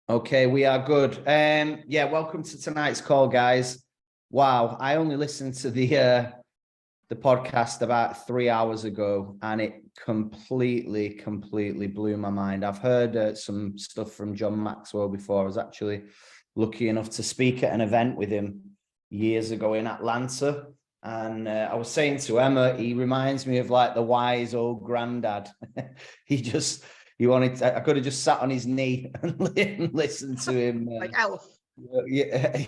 Okay, we are good. Yeah, welcome to tonight's call, guys. Wow, I only listened to the podcast about 3 hours ago, and it completely blew my mind. I've heard some stuff from John Maxwell before. I was actually lucky enough to speak at an event with him years ago in Atlanta, and I was saying to Emma, he reminds me of like the wise old granddad. He wanted I could have just sat on his knee and listened to him. Like Elf. Yeah,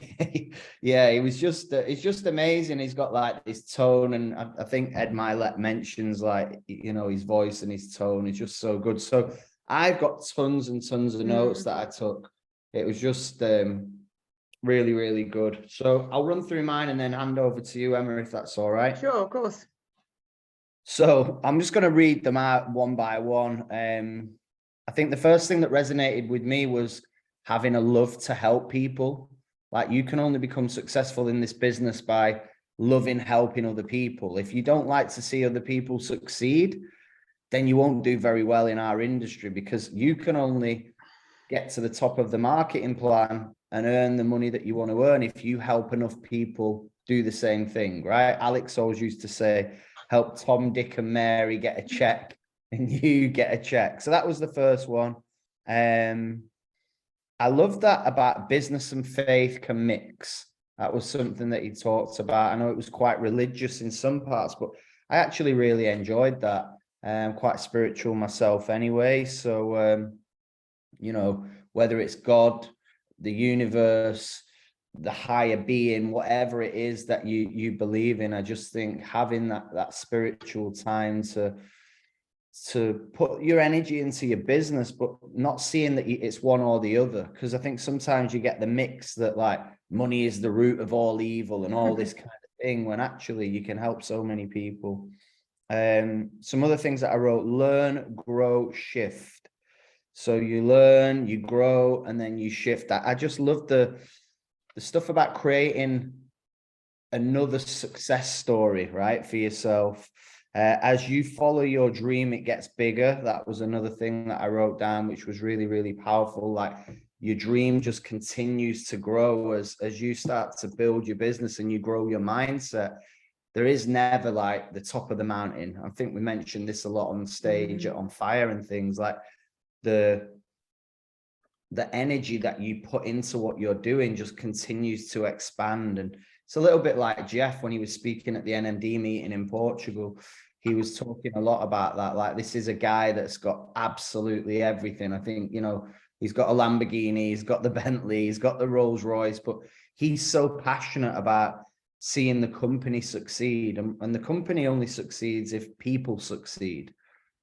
yeah, it's just amazing. He's got like this tone, and I think Ed Milet mentions like, his voice and his tone is just so good. So I've got tons and tons of notes that I took. It was just really good. So I'll run through mine and then hand over to you, Emma, if that's all right. Sure, of course. So I'm just going to read them out one by one. I think the first thing that resonated with me was having a love to help people. Like, you can only become successful in this business by loving helping other people. If you don't like to see other people succeed, then you won't do very well in our industry, because you can only get to the top of the marketing plan and earn the money that you want to earn if you help enough people do the same thing, right? Alex always used to say, help Tom, Dick, and Mary get a check and you get a check. So that was the first one. I love that about business and faith can mix. That was something that he talked about. I know it was quite religious in some parts, but I actually really enjoyed that. I'm quite spiritual myself anyway. So, whether it's God, the universe, the higher being, whatever it is that you believe in, I just think having that spiritual time to put your energy into your business, but not seeing that it's one or the other. Because I think sometimes you get the mix that like money is the root of all evil and all this kind of thing, when actually you can help so many people. Some other things that I wrote: learn, grow, shift. So you learn, you grow, and then you shift. I just love the stuff about creating another success story, right, for yourself. As you follow your dream, it gets bigger. That was another thing that I wrote down, which was really powerful. Like, your dream just continues to grow as you start to build your business and you grow your mindset. There is never like the top of the mountain. I think we mentioned this a lot on stage at On Fire and things. Like, the energy that you put into what you're doing just continues to expand. And it's a little bit like Jeff when he was speaking at the NMD meeting in Portugal. He was talking a lot about that. Like, this is a guy that's got absolutely everything. I think, he's got a Lamborghini, he's got the Bentley, he's got the Rolls Royce, but he's so passionate about seeing the company succeed. And the company only succeeds if people succeed.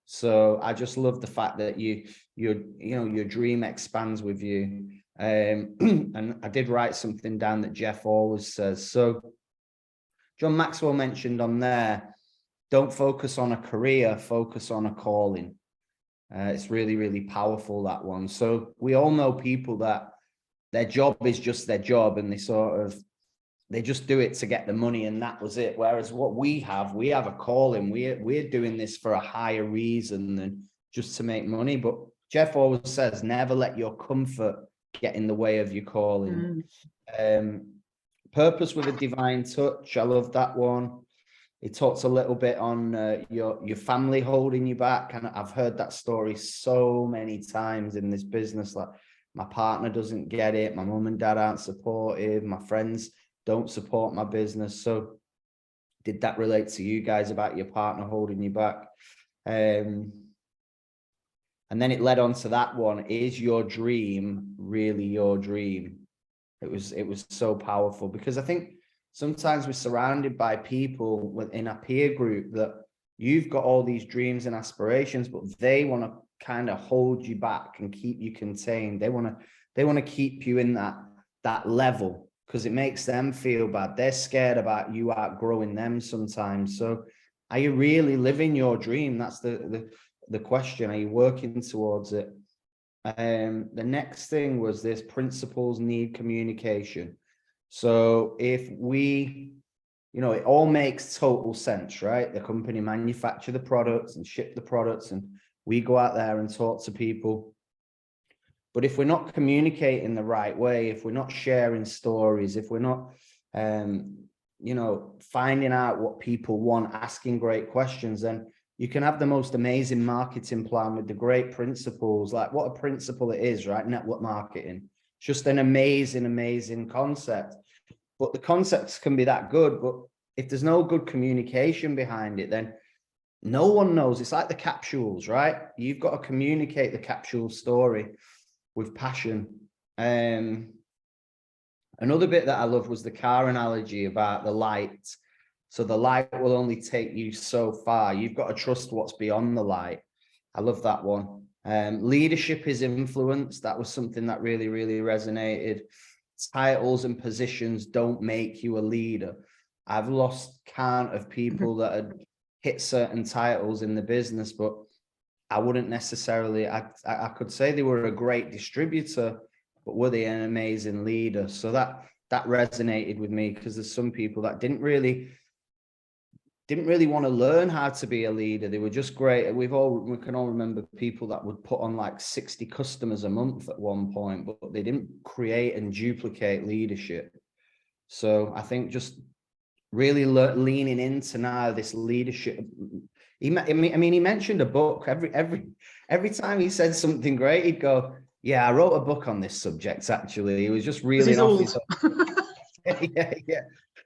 So I just love the fact that your dream expands with you. And I did write something down that Jeff always says. So John Maxwell mentioned on there, don't focus on a career, focus on a calling. It's really powerful, that one. So we all know people that their job is just their job, and they just do it to get the money, and that was it. Whereas what we have a calling. We're doing this for a higher reason than just to make money. But Jeff always says, never let your comfort get in the way of your calling. Purpose with a divine touch. I love that one. He talks a little bit on your family holding you back. And I've heard that story so many times in this business. Like, my partner doesn't get it. My mum and dad aren't supportive. My friends don't support my business. So did that relate to you guys about your partner holding you back? And then it led on to that one: is your dream really your dream? It was so powerful, because I think sometimes we're surrounded by people within a peer group that you've got all these dreams and aspirations, but they want to kind of hold you back and keep you contained. They want to keep you in that level, because it makes them feel bad. They're scared about you outgrowing them sometimes. So are you really living your dream? That's the question. Are you working towards it? The next thing was this: principles need communication. So if we, it all makes total sense, right? The company manufacture the products and ship the products, and we go out there and talk to people. But if we're not communicating the right way, if we're not sharing stories, if we're not, finding out what people want, asking great questions, then you can have the most amazing marketing plan with the great principles, like what a principle it is, right? Network marketing. It's just an amazing, amazing concept. But the concepts can be that good, but if there's no good communication behind it, then no one knows. It's like the capsules, right? You've got to communicate the capsule story with passion. Another bit that I loved was the car analogy about the light. So the light will only take you so far. You've got to trust what's beyond the light. I love that one. Leadership is influence. That was something that really, really resonated. Titles and positions don't make you a leader. I've lost count of people that had hit certain titles in the business, but I wouldn't necessarily, I could say they were a great distributor, but were they an amazing leader? So that resonated with me, because there's some people that didn't really want to learn how to be a leader. They were just great. We can all remember people that would put on like 60 customers a month at one point, but they didn't create and duplicate leadership. So I think just really leaning into now this leadership. He mentioned a book. Every time he said something great, he'd go, "Yeah, I wrote a book on this subject." Actually, he was just reeling off his yeah.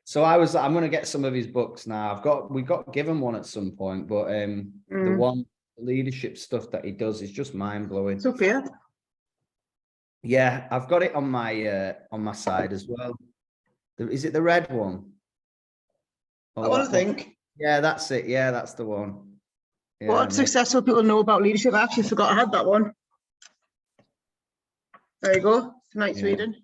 So I'm going to get some of his books now. We got given one at some point, but the one leadership stuff that he does is just mind blowing. Sophia. Yeah, I've got it on my side as well. Is it the red one? I want to think. Yeah, that's it. Yeah, that's the one. Yeah, what successful people know about leadership? I actually forgot I had that one. There you go. Nice reading.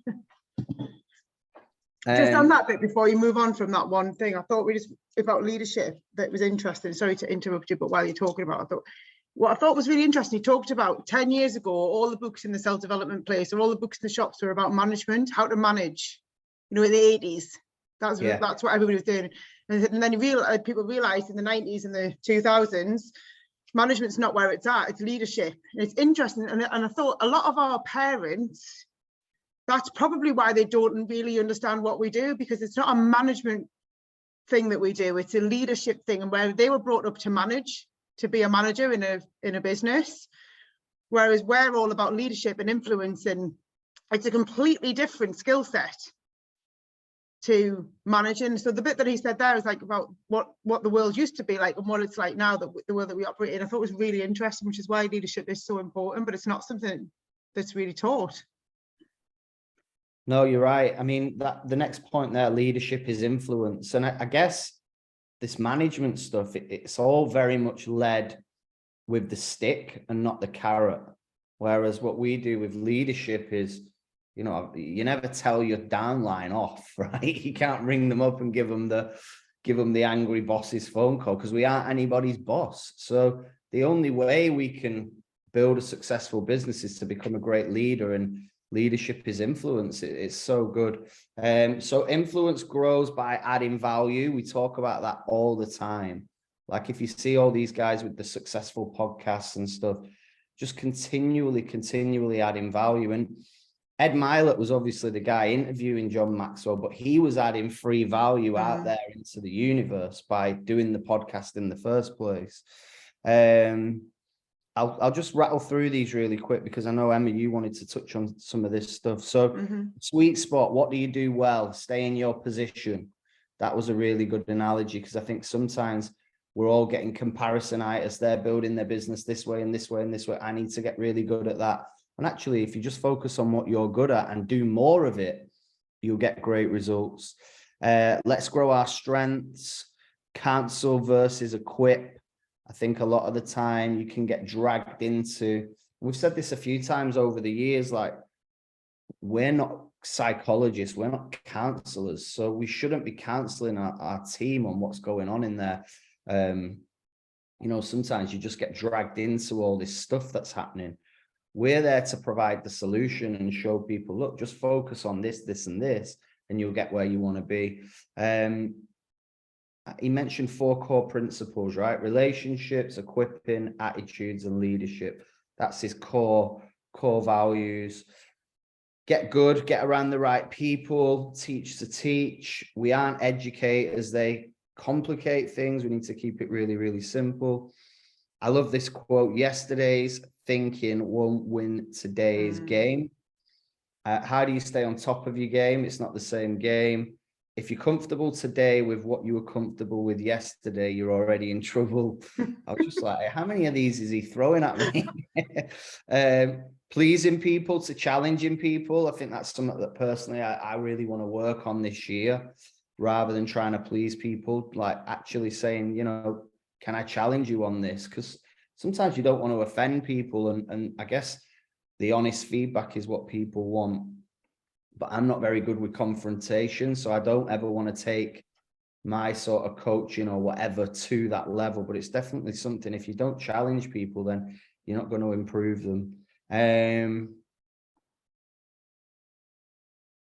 Just on that bit before you move on from that one thing, I thought about leadership that was interesting. Sorry to interrupt you, but while you're talking about it, what I thought was really interesting, he talked about 10 years ago, all the books in the self-development place or all the books in the shops were about management, how to manage, in the 80s. That's what everybody was doing. And then people realized in the 90s and the 2000s, management's not where it's at, it's leadership. And it's interesting. And I thought a lot of our parents, that's probably why they don't really understand what we do, because it's not a management thing that we do, it's a leadership thing, and where they were brought up to manage, to be a manager in a business, whereas we're all about leadership and influence, and it's a completely different skill set to managing. So the bit that he said there is like about what the world used to be like and what it's like now, that the world that we operate in, I thought was really interesting, which is why leadership is so important, but it's not something that's really taught. No, you're right. I mean, the next point there, leadership is influence. And I guess this management stuff, it's all very much led with the stick and not the carrot. Whereas what we do with leadership is, you never tell your downline off, right? You can't ring them up and give them the angry boss's phone call, because we aren't anybody's boss. So the only way we can build a successful business is to become a great leader, and leadership is influence. It's so good. So influence grows by adding value. We talk about that all the time. Like if you see all these guys with the successful podcasts and stuff, just continually adding value. And Ed Mylett was obviously the guy interviewing John Maxwell, but he was adding free value out there into the universe by doing the podcast in the first place. I'll just rattle through these really quick, because I know, Emma, you wanted to touch on some of this stuff. So sweet spot, what do you do well? Stay in your position. That was a really good analogy, because I think sometimes we're all getting comparisonitis. They're building their business this way and this way and this way. I need to get really good at that. And actually, if you just focus on what you're good at and do more of it, you'll get great results. Let's grow our strengths. Cancel versus equip. I think a lot of the time you can get dragged into, we've said this a few times over the years, like, we're not psychologists, we're not counselors, so we shouldn't be counseling our team on what's going on in there. Sometimes you just get dragged into all this stuff that's happening. We're there to provide the solution and show people, look, just focus on this, this, and this, and you'll get where you want to be. He mentioned 4 core principles, right? Relationships, equipping, attitudes, and leadership. That's his core core values. Get good, get around the right people, teach to teach. We aren't educators, they complicate things. We need to keep it really, really simple. I love this quote: yesterday's thinking won't win today's game. How do you stay on top of your game? It's not the same game. If you're comfortable today with what you were comfortable with yesterday, you're already in trouble. I was just like, how many of these is he throwing at me? Pleasing people to challenging people. I think that's something that personally I really want to work on this year, rather than trying to please people, like actually saying, you know, can I challenge you on this? Because sometimes you don't want to offend people. And I guess the honest feedback is what people want. But I'm not very good with confrontation. So I don't ever want to take my sort of coaching or whatever to that level. But it's definitely something, if you don't challenge people, then you're not going to improve them. And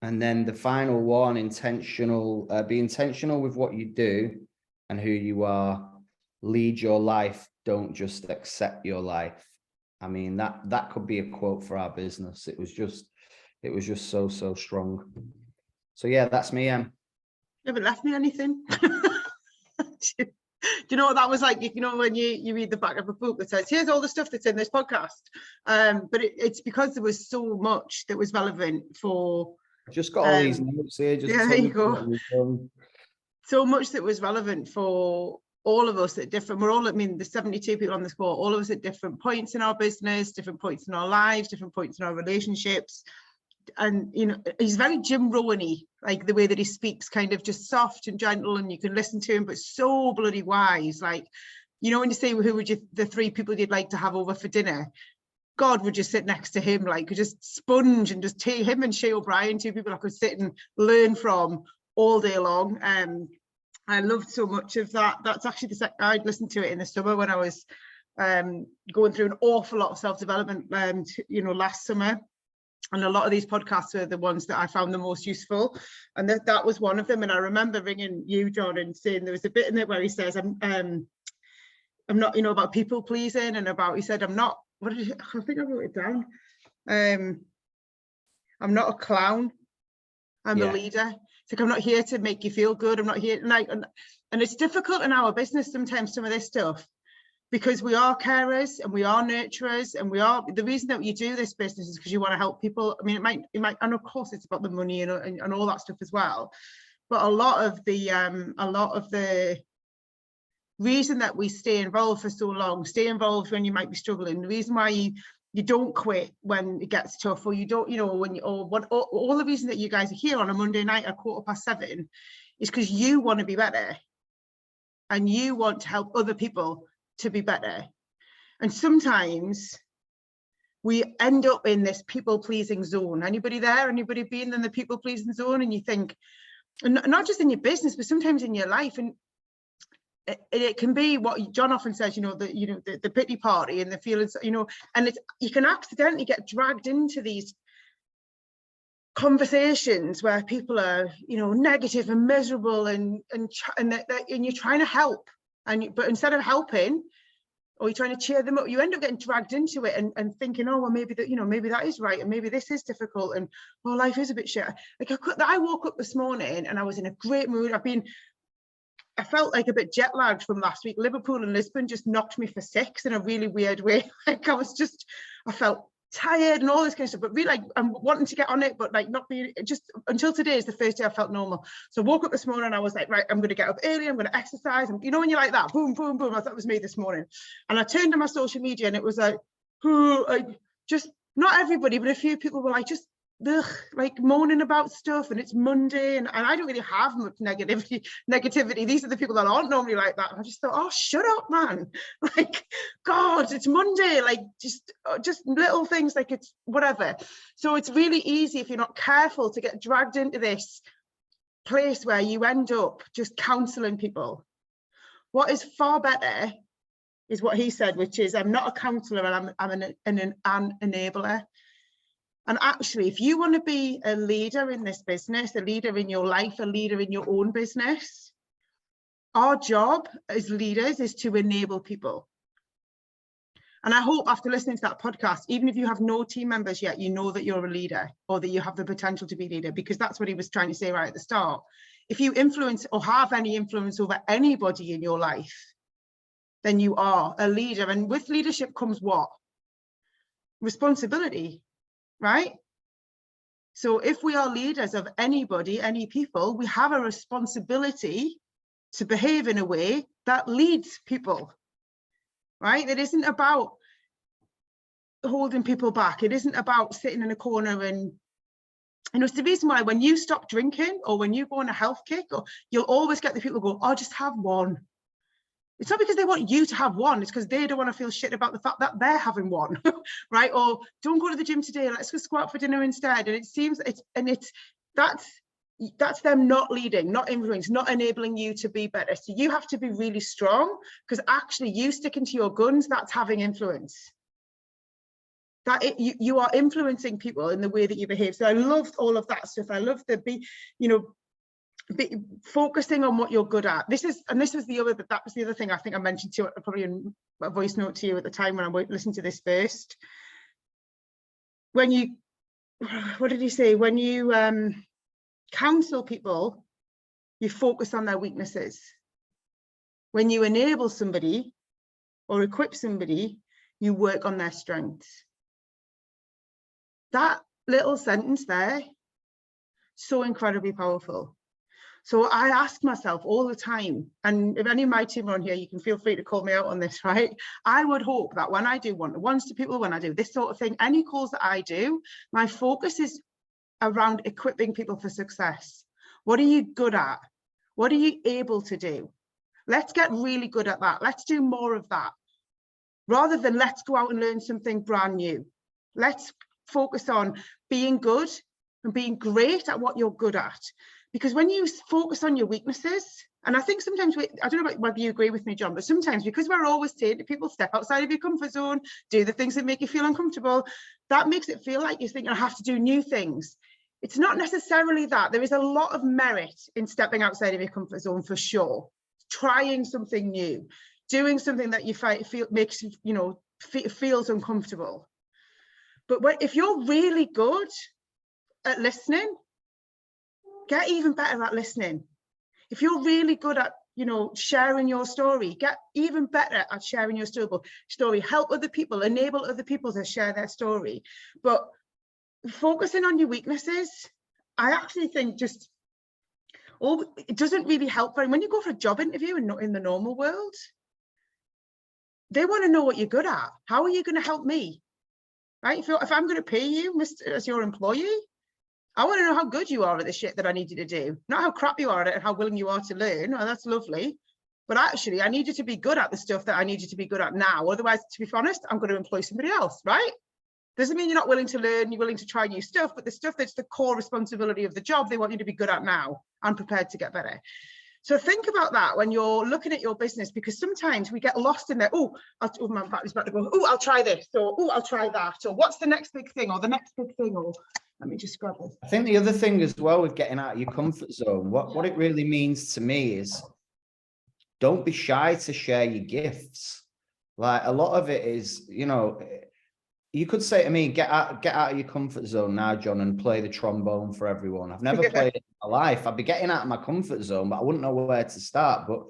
then the final one, intentional, be intentional with what you do and who you are. Lead your life, don't just accept your life. I mean, that could be a quote for our business. It was just so strong. So yeah, that's me. You haven't left me anything. Do you know what that was like? You know, when you read the back of a book that says, here's all the stuff that's in this podcast. But it's because there was so much that was relevant for. Just got all these notes here. Just yeah, there you go. So much that was relevant for all of us at different, we're all, I mean, the 72 people on this call, all of us at different points in our business, different points in our lives, different points in our relationships. And, you know, he's very Jim Rowan-y, like the way that he speaks, kind of just soft and gentle, and you can listen to him, but so bloody wise. Like, you know, when you say, who would you, the 3 people you'd like to have over for dinner, God would just sit next to him, like, could just sponge and just take him and Shay O'Brien, 2 people I could sit and learn from all day long. I loved so much of that. That's actually the second I'd listened to it in the summer when I was going through an awful lot of self-development, you know, last summer. And a lot of these podcasts were the ones that I found the most useful. And that was one of them. And I remember ringing you, John, and saying there was a bit in it where he says, I'm not, you know, about people pleasing, and about, he said, I'm not, what did I think I wrote it down. I'm not a clown. I'm a leader. It's like, I'm not here to make you feel good. I'm not here. And it's difficult in our business sometimes, some of this stuff, because we are carers and we are nurturers, and we are, the reason that you do this business is because you want to help people. I mean, it might, and of course it's about the money and all that stuff as well. But a lot of the reason that we stay involved for so long, stay involved when you might be struggling, the reason why you don't quit when it gets tough, or you don't, you know, when you, or what, all the reason that you guys are here on a Monday night at 7:15 is because you want to be better, and you want to help other people to be better. And sometimes we end up in this people-pleasing zone. Anybody there? Anybody been in the people-pleasing zone? And you think, and not just in your business, but sometimes in your life, and it can be what John often says, you know, the pity party and the feelings, you know, and you can accidentally get dragged into these conversations where people are, you know, negative and miserable, and you're trying to help, but instead of helping, or you're trying to cheer them up, you end up getting dragged into it and thinking, oh well, maybe that, you know, maybe that is right, and maybe this is difficult, and oh, life is a bit shit. Like I woke up this morning and I was in a great mood. I felt like a bit jet lagged from last week. Liverpool and Lisbon just knocked me for 6 in a really weird way. Like I felt tired and all this kind of stuff, but really, like, I'm wanting to get on it, but like not being, just until today is the first day I felt normal. So I woke up this morning and I was like, right, I'm going to get up early, I'm going to exercise. And you know, when you're like that, boom, boom, boom, that was me this morning. And I turned to my social media and it was like, just not everybody, but a few people were like, just like moaning about stuff, and it's Monday, and I don't really have much negativity. These are the people that aren't normally like that. And I just thought, oh, shut up, man. Like, God, it's Monday. Like, just little things, like, it's whatever. So it's really easy, if you're not careful, to get dragged into this place where you end up just counseling people. What is far better is what he said, which is, I'm not a counselor, and I'm an enabler. And actually, if you want to be a leader in this business, a leader in your life, a leader in your own business, our job as leaders is to enable people. And I hope after listening to that podcast, even if you have no team members yet, you know that you're a leader, or that you have the potential to be a leader, because that's what he was trying to say right at the start. If you influence or have any influence over anybody in your life, then you are a leader. And with leadership comes what? Responsibility, right? So if we are leaders of anybody, any people, we have a responsibility to behave in a way that leads people, right? It isn't about holding people back. It isn't about sitting in a corner and, you know, it's the reason why when you stop drinking or when you go on a health kick, or you'll always get the people go, oh, just have one. It's not because they want you to have one, it's because they don't want to feel shit about the fact that they're having one, right? Or don't go to the gym today, let's just go out for dinner instead. And it seems that's them not leading, not influencing, not enabling you to be better. So you have to be really strong, because actually you sticking to your guns, that's having influence. You are influencing people in the way that you behave. So I loved all of that stuff. I love focusing on what you're good at. That was the other thing I think I mentioned to you, probably in a voice note to you at the time when I listened to this first. When you, what did he say? When you counsel people, you focus on their weaknesses. When you enable somebody or equip somebody, you work on their strengths. That little sentence there, so incredibly powerful. So I ask myself all the time, and if any of my team are on here, you can feel free to call me out on this, right? I would hope that when I do one-to-ones to people, when I do this sort of thing, any calls that I do, my focus is around equipping people for success. What are you good at? What are you able to do? Let's get really good at that. Let's do more of that. Rather than let's go out and learn something brand new. Let's focus on being good and being great at what you're good at. Because when you focus on your weaknesses, and I think sometimes, I don't know whether you agree with me, John, but sometimes because we're always saying to people, step outside of your comfort zone, do the things that make you feel uncomfortable, that makes it feel like you think I have to do new things. It's not necessarily that. There is a lot of merit in stepping outside of your comfort zone, for sure. Trying something new, doing something that you feel makes, you know, feels uncomfortable. But if you're really good at listening, get even better at listening. If you're really good at, you know, sharing your story, get even better at sharing your story. Help other people, enable other people to share their story. But focusing on your weaknesses, I actually think it doesn't really help. When you go for a job interview and not in the normal world, they want to know what you're good at. How are you going to help me? Right? If I'm going to pay you as your employee, I want to know how good you are at the shit that I need you to do, not how crap you are at it and how willing you are to learn. Oh, that's lovely. But actually, I need you to be good at the stuff that I need you to be good at now. Otherwise, to be honest, I'm going to employ somebody else, right? Doesn't mean you're not willing to learn, you're willing to try new stuff, but the stuff that's the core responsibility of the job, they want you to be good at now and prepared to get better. So think about that when you're looking at your business, because sometimes we get lost in there. My battery's about to go. I'll try this, or I'll try that, or what's the next big thing, or the next big thing, or let me just grab this. I think the other thing as well with getting out of your comfort zone, what it really means to me is don't be shy to share your gifts. Like a lot of it is, you know, you could say to me, get out of your comfort zone now, John, and play the trombone for everyone. I've never played it in my life. I'd be getting out of my comfort zone, but I wouldn't know where to start. But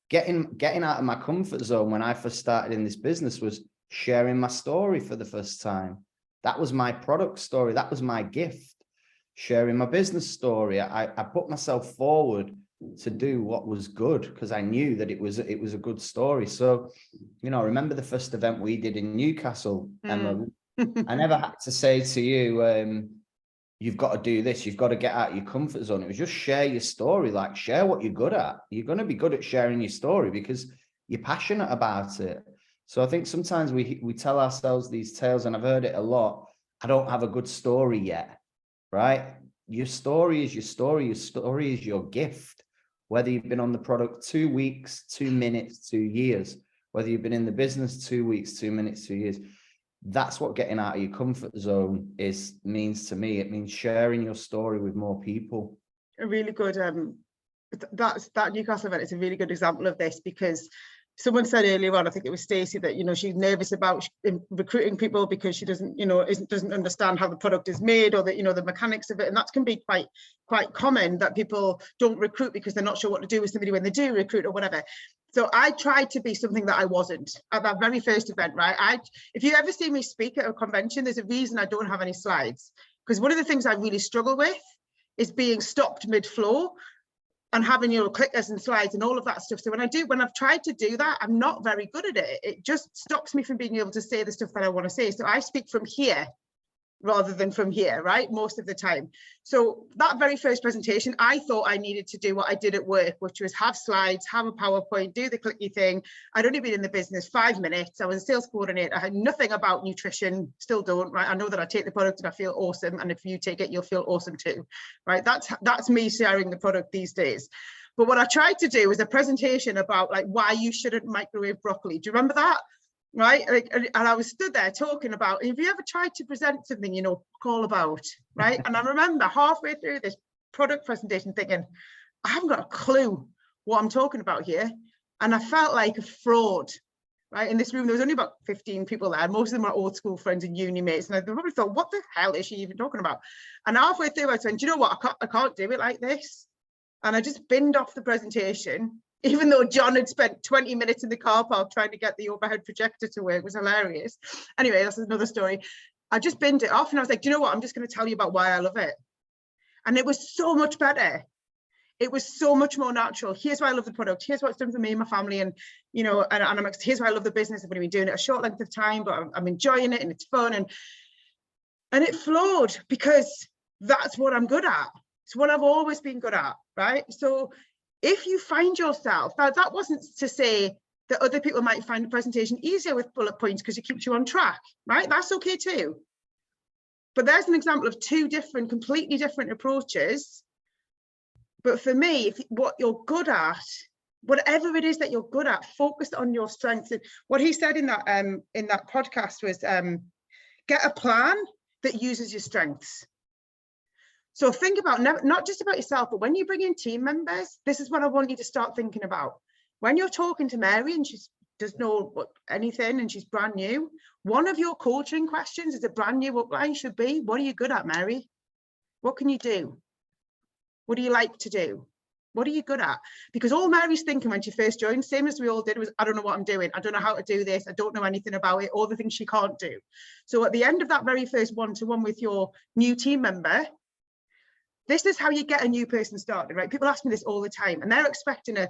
getting out of my comfort zone when I first started in this business was sharing my story for the first time. That was my product story. That was my gift. Sharing my business story. I put myself forward to do what was good because I knew that it was a good story. So, you know, I remember the first event we did in Newcastle, Emma. I never had to say to you, you've got to do this, you've got to get out of your comfort zone. It was just share your story, like share what you're good at. You're going to be good at sharing your story because you're passionate about it. So I think sometimes we tell ourselves these tales, and I've heard it a lot. I don't have a good story yet, right? Your story is your story. Your story is your gift. Whether you've been on the product 2 weeks, 2 minutes, 2 years, whether you've been in the business 2 weeks, 2 minutes, 2 years, that's what getting out of your comfort zone means to me. It means sharing your story with more people. A really good, that Newcastle event is a really good example of this, because someone said earlier on, I think it was Stacey, that, you know, she's nervous about recruiting people because she doesn't, you know, doesn't understand how the product is made, or that, you know, the mechanics of it. And that can be quite common, that people don't recruit because they're not sure what to do with somebody when they do recruit or whatever. So I tried to be something that I wasn't at that very first event, right? If you ever see me speak at a convention, there's a reason I don't have any slides, because one of the things I really struggle with is being stopped mid-flow and having, you know, clickers and slides and all of that stuff. So when I've tried to do that, I'm not very good at it. It just stops me from being able to say the stuff that I want to say. So I speak from here rather than from here, right, most of the time. So that very first presentation, I thought I needed to do what I did at work, which was have slides, have a PowerPoint, do the clicky thing. I'd only been in the business 5 minutes. I was a sales coordinator. I had nothing about nutrition, still don't, right? I know that I take the product and I feel awesome, and if you take it, you'll feel awesome too, right? That's me sharing the product these days. But what I tried to do was a presentation about like why you shouldn't microwave broccoli. Do you remember that? Right, like, and I was stood there talking about, have you ever tried to present something, you know, all about, right? And I remember halfway through this product presentation thinking, I haven't got a clue what I'm talking about here. And I felt like a fraud, right? In this room, there was only about 15 people there. Most of them are old school friends and uni mates. And I probably thought, what the hell is she even talking about? And halfway through, I said, do you know what? I can't do it like this. And I just binned off the presentation, even though John had spent 20 minutes in the car park trying to get the overhead projector to work. It was hilarious. Anyway, that's another story. I just binned it off and I was like, do you know what? I'm just going to tell you about why I love it. And it was so much better. It was so much more natural. Here's why I love the product. Here's what it's done for me and my family. And, you know, and here's why I love the business. I've only been doing it a short length of time, but I'm enjoying it and it's fun. And it flowed because that's what I'm good at. It's what I've always been good at, right? So if you find yourself, that wasn't to say that other people might find the presentation easier with bullet points because it keeps you on track, right? That's okay too. But there's an example of two completely different approaches. But for me, what you're good at, whatever it is that you're good at, focus on your strengths. And what he said in that podcast was, get a plan that uses your strengths. So think about not just about yourself, but when you bring in team members, this is what I want you to start thinking about. When you're talking to Mary and she doesn't know anything and she's brand new, one of your coaching questions as a brand new upline should be, what are you good at, Mary? What can you do? What do you like to do? What are you good at? Because all Mary's thinking when she first joined, same as we all did, was, I don't know what I'm doing. I don't know how to do this. I don't know anything about it, all the things she can't do. So at the end of that very first one-to-one with your new team member, this is how you get a new person started, right? People ask me this all the time and they're expecting a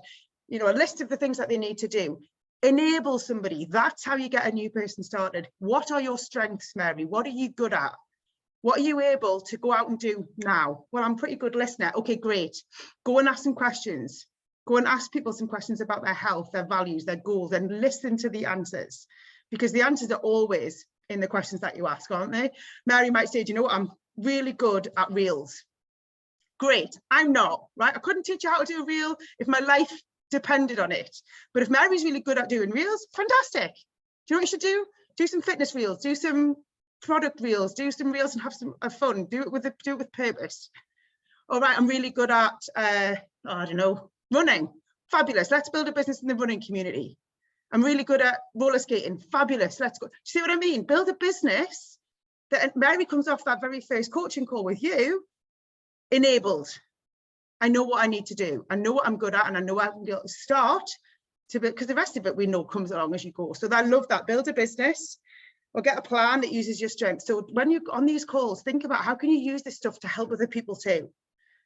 list of the things that they need to do. Enable somebody. That's how you get a new person started. What are your strengths, Mary? What are you good at? What are you able to go out and do now? Well, I'm a pretty good listener. Okay, great. Go and ask some questions. Go and ask people some questions about their health, their values, their goals, and listen to the answers, because the answers are always in the questions that you ask, aren't they? Mary might say, do you know what? I'm really good at reels. Great, I'm not, right? I couldn't teach you how to do a reel if my life depended on it. But if Mary's really good at doing reels, fantastic. Do you know what you should do? Do some fitness reels, do some product reels, do some reels and have some fun. Do it with purpose. All right, I'm really good at, I don't know, running. Fabulous. Let's build a business in the running community. I'm really good at roller skating. Fabulous. Let's go. See what I mean? Build a business that Mary comes off that very first coaching call with you enabled. I know what I need to do. I know what I'm good at, and I know I can be able to start to, because the rest of it we know comes along as you go. So I love that. Build a business or get a plan that uses your strengths. So when you're on these calls, think about how can you use this stuff to help other people too,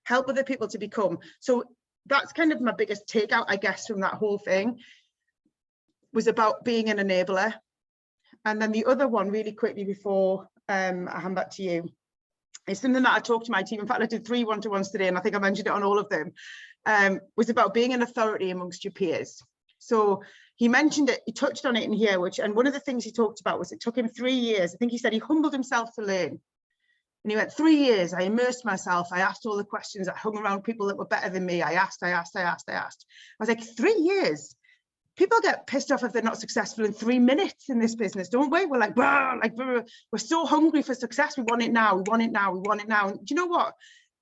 help other people to become. So that's kind of my biggest takeout, I guess, from that whole thing, was about being an enabler. And then the other one, really quickly before I hand back to you, it's something that I talked to my team. In fact, I did 3 one-to-ones today, and I think I mentioned it on all of them, was about being an authority amongst your peers. So he mentioned it, he touched on it in here, and one of the things he talked about was it took him 3 years. I think he said he humbled himself to learn. And he went, 3 years, I immersed myself. I asked all the questions. I hung around people that were better than me. I asked. I was like, 3 years? People get pissed off if they're not successful in 3 minutes in this business, don't we? We're like, we're so hungry for success. We want it now. We want it now. We want it now. And do you know what?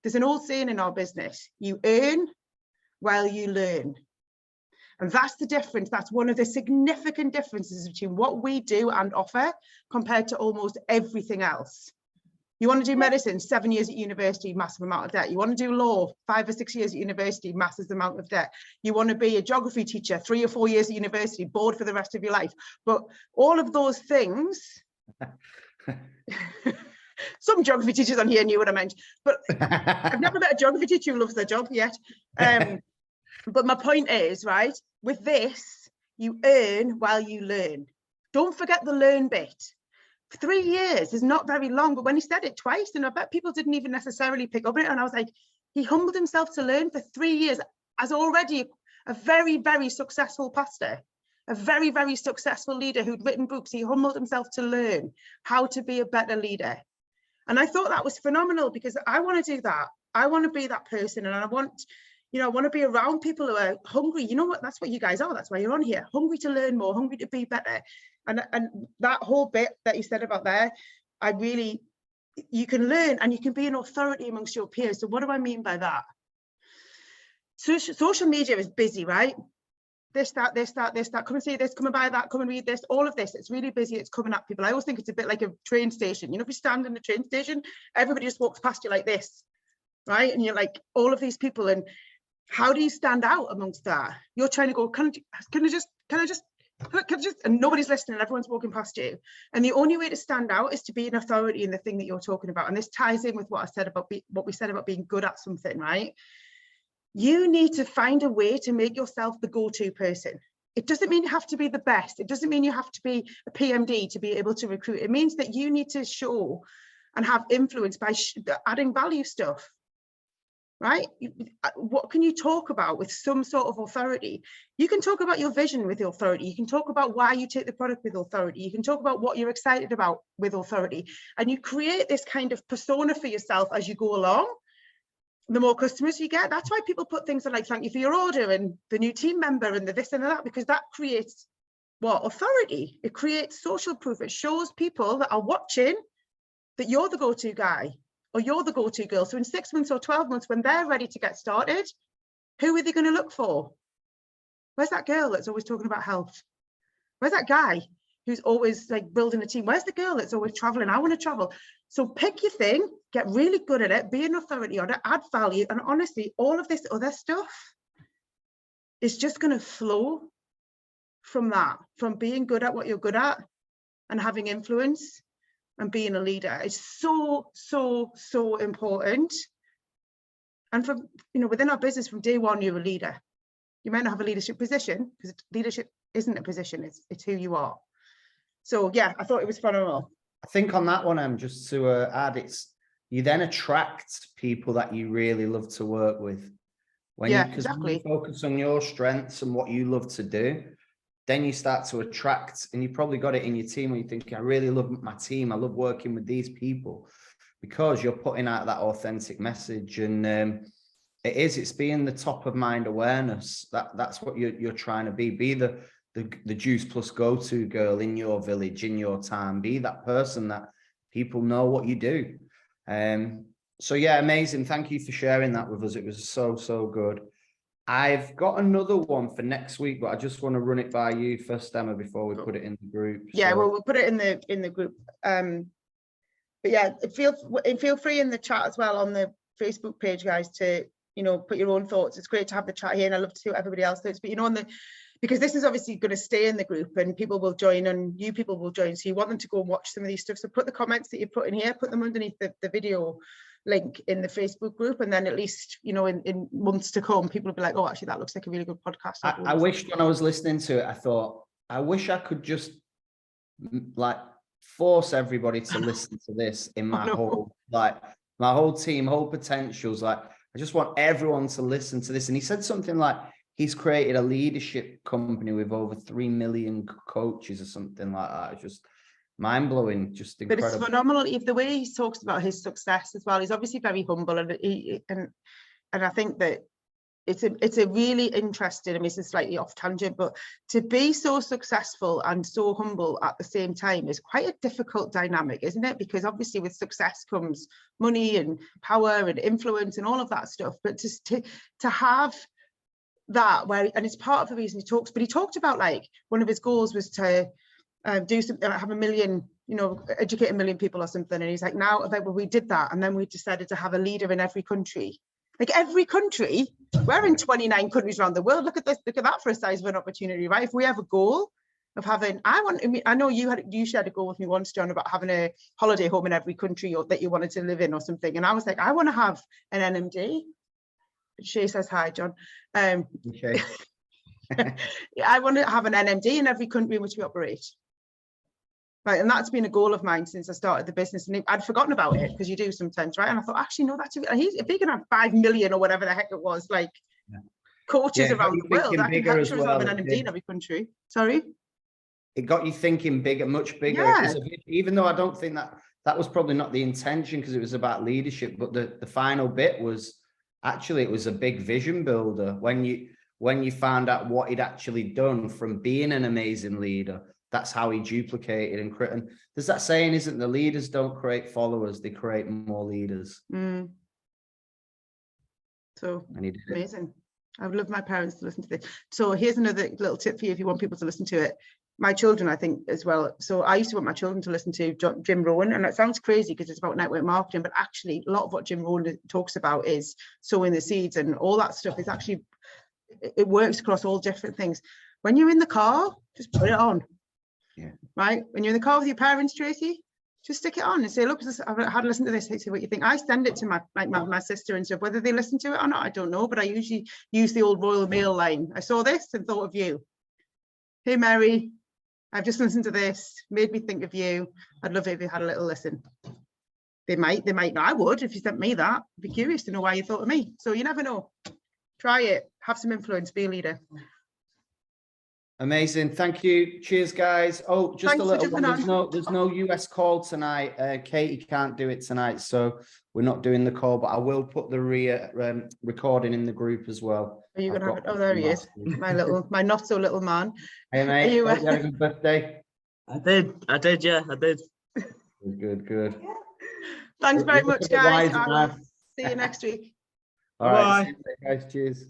There's an old saying in our business: you earn while you learn. And that's the difference. That's one of the significant differences between what we do and offer compared to almost everything else. You want to do medicine, 7 years at university, massive amount of debt. You want to do law, 5 or 6 years at university, massive amount of debt. You want to be a geography teacher, 3 or 4 years at university, bored for the rest of your life. But all of those things, some geography teachers on here knew what I meant, but I've never met a geography teacher who loves their job yet. But my point is, right, with this, you earn while you learn. Don't forget the learn bit. 3 years is not very long, but when he said it twice, and I bet people didn't even necessarily pick up on it, and I was like, he humbled himself to learn for 3 years as already a very, very successful pastor, a very, very successful leader who'd written books. He humbled himself to learn how to be a better leader. And I thought that was phenomenal, because I want to do that. I want to be that person, and I want, you know, I want to be around people who are hungry. You know what? That's what you guys are. That's why you're on here. Hungry to learn more, hungry to be better. And that whole bit that you said about there, you can learn and you can be an authority amongst your peers. So what do I mean by that? Social media is busy, right? This, that, come and see this, come and buy that, come and read this, all of this. It's really busy. It's coming at people. I always think it's a bit like a train station. You know, if you stand in the train station, everybody just walks past you like this, right? And you're like, all of these people, and how do you stand out amongst that? You're trying to go, can I just, and nobody's listening, everyone's walking past you. And the only way to stand out is to be an authority in the thing that you're talking about. And this ties in with what I said about what we said about being good at something, right? You need to find a way to make yourself the go-to person. It doesn't mean you have to be the best. It doesn't mean you have to be a PMD to be able to recruit. It means that you need to show and have influence by adding value stuff. Right? What can you talk about with some sort of authority? You can talk about your vision with authority. You can talk about why you take the product with authority. You can talk about what you're excited about with authority. And you create this kind of persona for yourself as you go along. The more customers you get, that's why people put things like thank you for your order and the new team member and the this and that, because that creates what? Authority. It creates social proof. It shows people that are watching that you're the go-to guy, or you're the go-to girl. So in 6 months or 12 months, when they're ready to get started, who are they going to look for? Where's that girl that's always talking about health? Where's that guy who's always like building a team? Where's the girl that's always traveling? I want to travel. So pick your thing, get really good at it, be an authority on it, add value. And honestly, all of this other stuff is just going to flow from that, from being good at what you're good at and having influence and being a leader. It's so important. And from, you know, within our business, from day one, you're a leader. You might not have a leadership position, because leadership isn't a position, it's who you are. So yeah, I thought it was phenomenal. I think on that one, just to add, it's you then attract people that you really love to work with. When exactly. you focus on your strengths and what you love to do, then you start to attract, and you probably got it in your team when you think, I really love my team. I love working with these people, because you're putting out that authentic message. And it's being the top of mind awareness. That's what you're trying to be the Juice Plus go-to girl in your village, in your town. Be that person that people know what you do. So yeah, amazing. Thank you for sharing that with us. It was so good. I've got another one for next week, but I just want to run it by you first, Emma, before we put it in the group. Yeah, well, we'll put it in the group. But yeah, feel free in the chat as well on the Facebook page, guys, to, you know, put your own thoughts. It's great to have the chat here, and I love to see what everybody else thinks. But you know, because this is obviously going to stay in the group, and people will join, and new people will join. So you want them to go and watch some of these stuff. So put the comments that you put in here, put them underneath the video link in the Facebook group, and then at least, you know, in months to come, people will be like, oh, actually that looks like a really good podcast. I wished when I was listening to it, I thought, I wish I could just like force everybody to listen to this in my whole team, whole potentials. Like, I just want everyone to listen to this. And he said something like he's created a leadership company with over 3 million coaches or something like that. It's just mind-blowing, just incredible. But it's phenomenal. If the way he talks about his success as well, he's obviously very humble, and I think that it's a really interesting, I mean, it's slightly off tangent, but to be so successful and so humble at the same time is quite a difficult dynamic, isn't it? Because obviously with success comes money and power and influence and all of that stuff, but just to have that where, and it's part of the reason he talks, but he talked about like one of his goals was to do something like have 1 million, you know, educate 1 million people or something. And he's like, now that we did that, and then we decided to have a leader in every country. Like every country, we're in 29 countries around the world. Look at this, look at that for a size of an opportunity, right? If we have a goal of having, I know you shared a goal with me once, John, about having a holiday home in every country that you wanted to live in or something. And I was like, I want to have an NMD. Shay says hi, John. Okay. I want to have an NMD in every country in which we operate. Right, and that's been a goal of mine since I started the business, and I'd forgotten about it because you do sometimes, right? And I thought, actually, no, that's if he can have 5 million or whatever the heck it was, like coaches around the world, I can help sure have an NMD in every country. Sorry, it got you thinking bigger, much bigger. Yeah. Even though I don't think that was probably not the intention, because it was about leadership, but the final bit was actually, it was a big vision builder when you found out what he'd actually done from being an amazing leader. That's how he duplicated and created. There's that saying, isn't the leaders don't create followers, they create more leaders. So and he did amazing. I would love my parents to listen to this. So here's another little tip for you if you want people to listen to it. My children, I think, as well. So I used to want my children to listen to Jim Rohn, and it sounds crazy because it's about network marketing, but actually a lot of what Jim Rohn talks about is sowing the seeds, and all that stuff is actually, it works across all different things. When you're in the car, just put it on. Yeah. Right? When you're in the car with your parents, Tracy, just stick it on and say, look, I've had to listen to this, see what you think. I send it to my sister and stuff. Whether they listen to it or not, I don't know, but I usually use the old Royal Mail line. I saw this and thought of you. Hey, Mary, I've just listened to this, made me think of you. I'd love it if you had a little listen. They might not. I would if you sent me that. I'd be curious to know why you thought of me. So you never know. Try it. Have some influence. Be a leader. Amazing. Thank you. Cheers, guys. Oh, just Thanks a little one. on. There's no US call tonight. Katie can't do it tonight, so we're not doing the call, but I will put the recording in the group as well. Are you gonna have it? Oh, there he is. My not so little man. Hey, mate. You had a good birthday. I did. Yeah, I did. Good. Thanks very much, guys. I will see you next week. All right. See you, guys. Cheers.